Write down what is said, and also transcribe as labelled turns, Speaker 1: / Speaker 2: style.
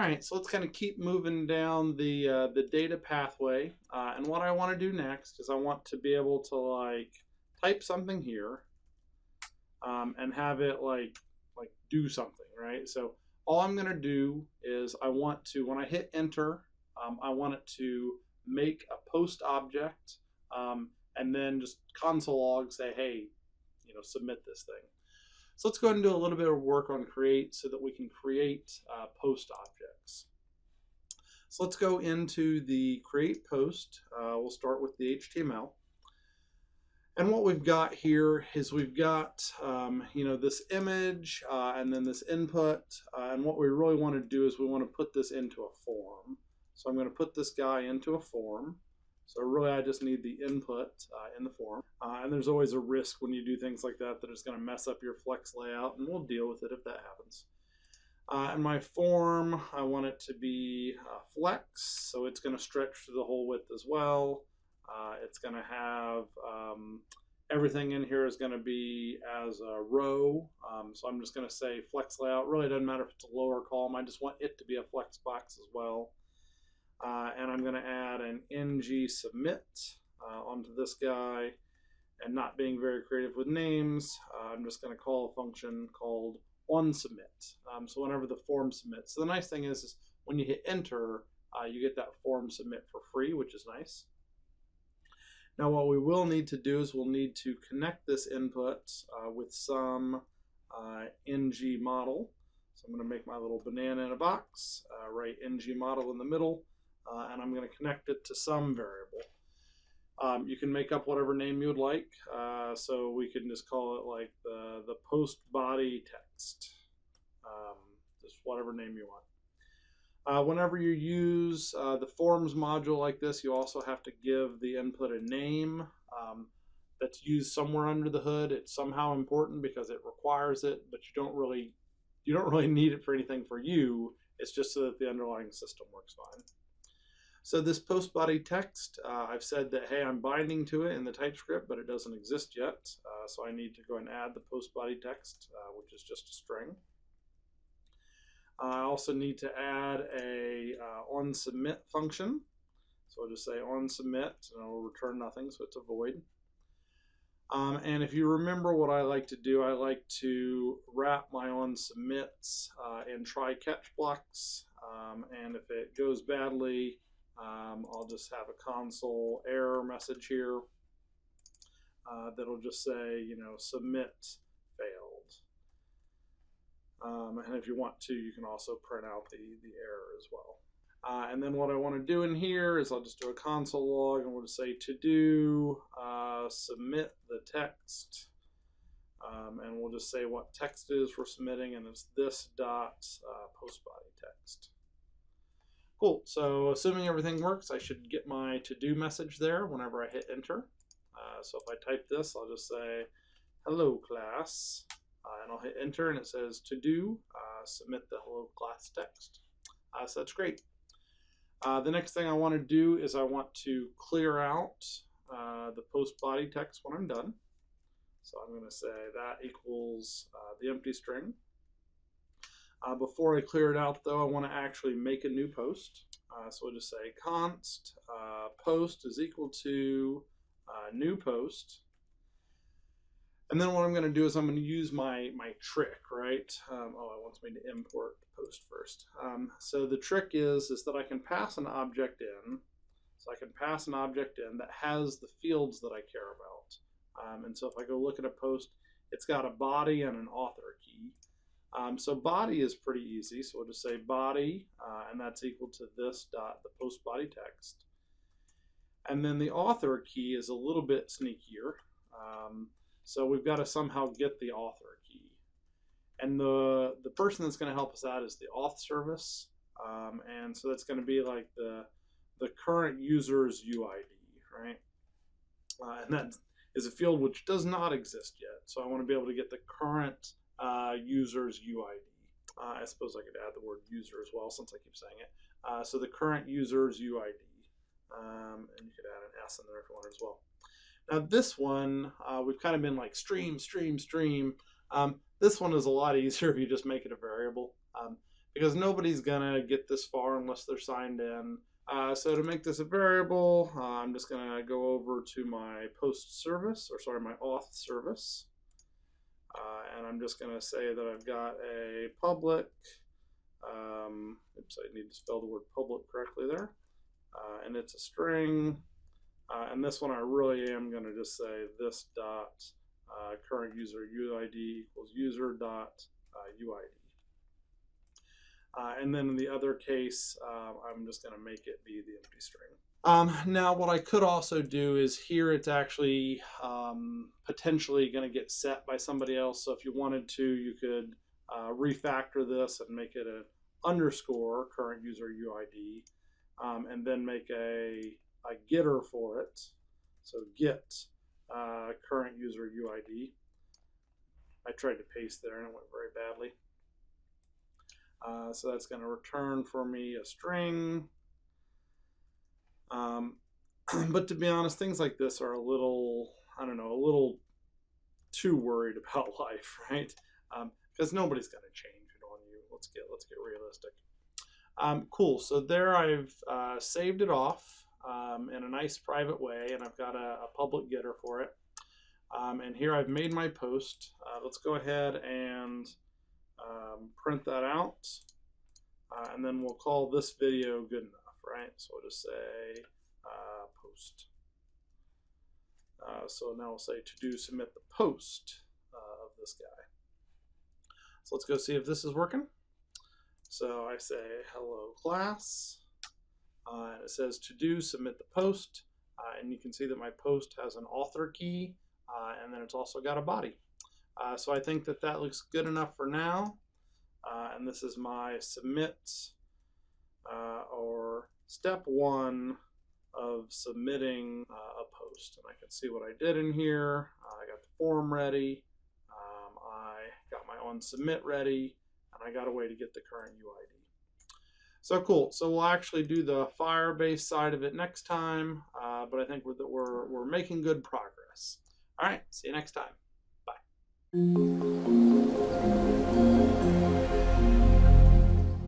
Speaker 1: right, so let's kind of keep moving down the data pathway. And what I want to do next is I want to be able to like type something here and have it like do something, right? So all I'm going to do is I want to, when I hit enter, I want it to make a post object and then just console log say, hey, submit this thing. So let's go ahead and do a little bit of work on create so that we can create post objects. So let's go into the create post. We'll start with the HTML. And what we've got here is we've got this image and then this input. And what we really want to do is we want to put this into a form. So I'm going to put this guy into a form. So really I just need the input in the form. And there's always a risk when you do things like that that it's going to mess up your flex layout, and we'll deal with it if that happens. And my form, I want it to be flex, so it's going to stretch through the whole width as well. It's going to have everything in here is going to be as a row. So I'm just going to say flex layout. Really doesn't matter if it's a lower column. I just want it to be a flex box as well. And I'm going to add an ng submit onto this guy. And not being very creative with names, I'm just going to call a function called onSubmit. So whenever the form submits. So the nice thing is when you hit enter, you get that form submit for free, which is nice. Now what we will need to do is we'll need to connect this input with some ng model. So I'm going to make my little banana in a box, write ng model in the middle, and I'm going to connect it to some variable. You can make up whatever name you would like, so we can just call it like the post body text, just whatever name you want. Whenever you use the forms module like this, you also have to give the input a name that's used somewhere under the hood. It's somehow important because it requires it, but you don't really need it for anything for you. It's just so that the underlying system works fine. So this post body text, I've said that, hey, I'm binding to it in the TypeScript, but it doesn't exist yet. So I need to go and add the post body text, which is just a string. I also need to add a onSubmit function. So I'll just say onSubmit, and it'll return nothing, so it's a void. And if you remember what I like to do, I like to wrap my onSubmits in try-catch blocks. And if it goes badly, I'll just have a console error message here that'll just say, submit failed. And if you want to, you can also print out the error as well. And then what I want to do in here is I'll just do a console log, and we'll just say to do submit the text. And we'll just say what text it is we're submitting, and it's this dot post body text. Cool, so assuming everything works, I should get my to-do message there whenever I hit enter. So if I type this, I'll just say, hello class, and I'll hit enter, and it says to-do, submit the hello class text. So that's great. The next thing I want to do is I want to clear out the post body text when I'm done. So I'm going to say that equals the empty string. Before I clear it out, though, I want to actually make a new post. So we'll just say const post is equal to new post. And then what I'm going to do is I'm going to use my trick, right? Oh, it wants me to import post first. So the trick is that I can pass an object in. So I can pass an object in that has the fields that I care about. And so if I go look at a post, it's got a body and an author key. So body is pretty easy. So we'll just say body, and that's equal to this dot the post body text. And then the author key is a little bit sneakier. So we've got to somehow get the author key. And the person that's going to help us out is the auth service. And so that's going to be like the current user's UID, right? And that is a field which does not exist yet. So I want to be able to get the current user's UID. I suppose I could add the word user as well since I keep saying it. So the current user's UID. And you could add an S in there if you want as well. Now this one, we've kind of been like stream. This one is a lot easier if you just make it a variable. because nobody's gonna get this far unless they're signed in. So to make this a variable, I'm just gonna go over to my post service, or sorry, my auth service. And I'm just gonna say that I've got a public, oops, I need to spell the word public correctly there. And it's a string. And this one I really am gonna just say this dot current user UID equals user dot UID. And then in the other case, I'm just going to make it be the empty string. Now, what I could also do is here it's actually potentially going to get set by somebody else. So if you wanted to, you could refactor this and make it an underscore current user UID, and then make a getter for it. So get current user UID. I tried to paste there and it went very badly. So that's going to return for me a string. But to be honest, things like this are a little, I don't know, a little too worried about life, right? Because nobody's going to change it on you. Let's get realistic. Cool. So there I've saved it off in a nice private way, and I've got a public getter for it. And here I've made my post. Let's go ahead and print that out, and then we'll call this video good enough, right? So we'll just say post. So now we'll say to do submit the post of this guy. So let's go see if this is working. So I say hello class, and it says to do submit the post, and you can see that my post has an author key, and then it's also got a body. So I think that that looks good enough for now. And this is my submit, or step one of submitting a post. And I can see what I did in here. I got the form ready. I got my on submit ready, and I got a way to get the current UID. So cool. So we'll actually do the Firebase side of it next time, but I think we're making good progress. All right. See you next time. Bye.